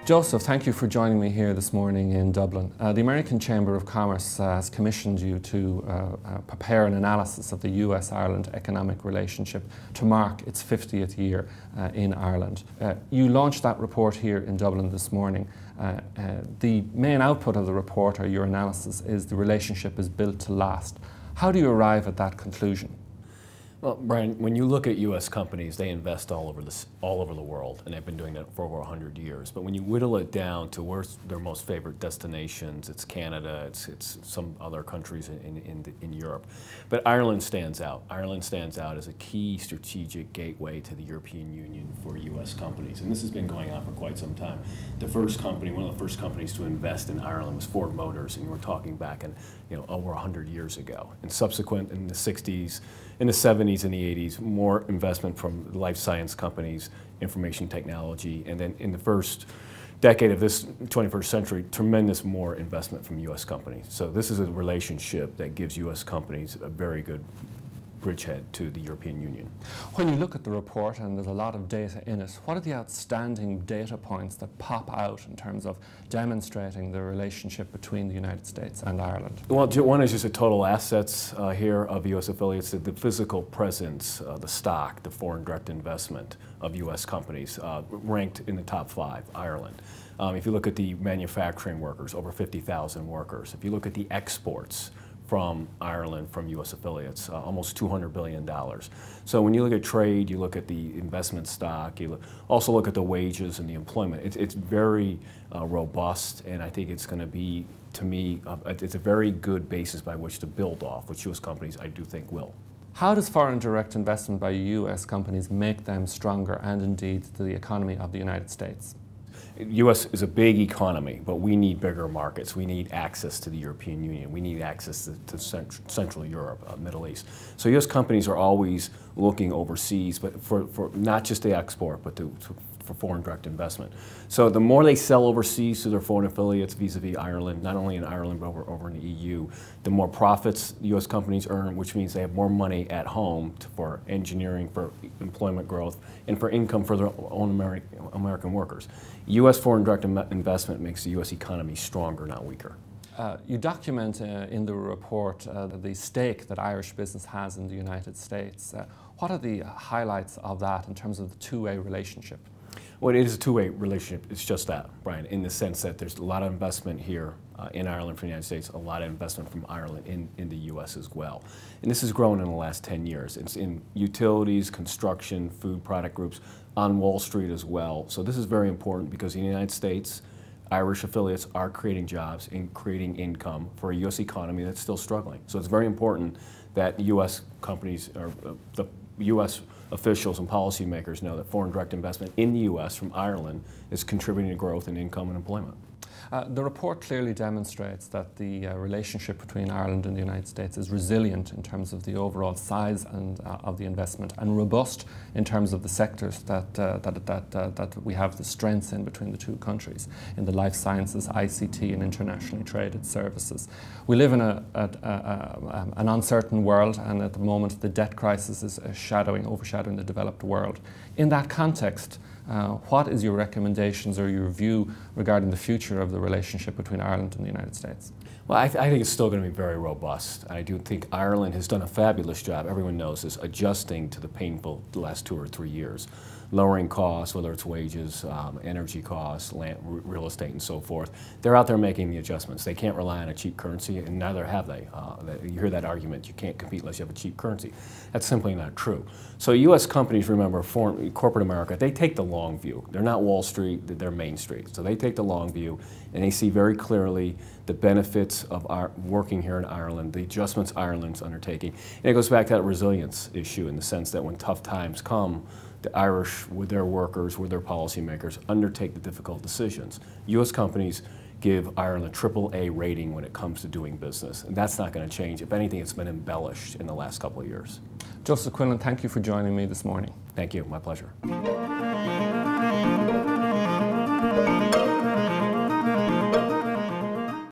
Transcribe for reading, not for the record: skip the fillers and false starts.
Joseph, thank you for joining me here this morning in Dublin. The American Chamber of Commerce has commissioned you to prepare an analysis of the US-Ireland economic relationship to mark its 50th year in Ireland. You launched that report here in Dublin this morning. The main output of the report, or your analysis, is the relationship is built to last. How do you arrive at that conclusion? Well, Brian, when you look at U.S. companies, they invest all over the world, and they've been doing that for over 100 years. But when you whittle it down to where's their most favorite destinations, it's Canada, it's some other countries in Europe. But Ireland stands out. Ireland stands out as a key strategic gateway to the European Union for U.S. companies, and this has been going on for quite some time. The first company, one of the first companies to invest in Ireland was Ford Motors, and we're talking back in over 100 years ago. And subsequent in the 60s, in the 70s and the 80s, more investment from life science companies, information technology, and then in the first decade of this 21st century, tremendous more investment from U.S. companies. So this is a relationship that gives U.S. companies a very good bridgehead to the European Union. When you look at the report, and there's a lot of data in it, what are the outstanding data points that pop out in terms of demonstrating the relationship between the United States and Ireland? Well, one is just the total assets here of U.S. affiliates, the physical presence, the stock, the foreign direct investment of U.S. companies, ranked in the top 5, Ireland. If you look at the manufacturing workers, over 50,000 workers. If you look at the exports from Ireland, from U.S. affiliates, almost $200 billion. So when you look at trade, you look at the investment stock, you also look at the wages and the employment. It's very robust, and I think it's going to be, to me, it's a very good basis by which to build off, which U.S. companies I do think will. How does foreign direct investment by U.S. companies make them stronger, and indeed the economy of the United States? U.S. is a big economy, but we need bigger markets. We need access to the European Union. We need access to Central Europe, Middle East. So U.S. companies are always looking overseas, but for not just the export, but for foreign direct investment. So the more they sell overseas to their foreign affiliates vis-a-vis Ireland, not only in Ireland but over in the EU, the more profits U.S. companies earn, which means they have more money at home for engineering, for employment growth, and for income for their own American workers. U.S. foreign direct investment makes the U.S. economy stronger, not weaker. You document in the report the stake that Irish business has in the United States. What are the highlights of that in terms of the two-way relationship? Well, it is a two-way relationship. It's just that, Brian, in the sense that there's a lot of investment here in Ireland from the United States, a lot of investment from Ireland in the U.S. as well. And this has grown in the last 10 years. It's in utilities, construction, food product groups, on Wall Street as well. So this is very important because in the United States, Irish affiliates are creating jobs and creating income for a U.S. economy that's still struggling. So it's very important that U.S. companies, or the U.S. officials and policymakers know that foreign direct investment in the U.S. from Ireland is contributing to growth in income and employment. The report clearly demonstrates that the relationship between Ireland and the United States is resilient in terms of the overall size and of the investment, and robust in terms of the sectors that we have the strengths in between the two countries, in the life sciences, ICT, and internationally traded services. We live in an uncertain world, and at the moment the debt crisis is overshadowing the developed world. In that context, what is your recommendations or your view regarding the future of the relationship between Ireland and the United States? Well, I think it's still going to be very robust. I do think Ireland has done a fabulous job, everyone knows this, adjusting to the painful last 2 or 3 years. Lowering costs, whether it's wages, energy costs, land, real estate, and so forth. They're out there making the adjustments. They can't rely on a cheap currency, and neither have they. You hear that argument, you can't compete unless you have a cheap currency. That's simply not true. So U.S. companies, remember, corporate America, they take the long view. They're not Wall Street, they're Main Street. So they take the long view, and they see very clearly the benefits of working here in Ireland, the adjustments Ireland's undertaking. And it goes back to that resilience issue in the sense that when tough times come, the Irish, with their workers, with their policymakers, undertake the difficult decisions. U.S. companies give Ireland a AAA rating when it comes to doing business, and that's not going to change. If anything, it's been embellished in the last couple of years. Joseph Quinlan, thank you for joining me this morning. Thank you. My pleasure.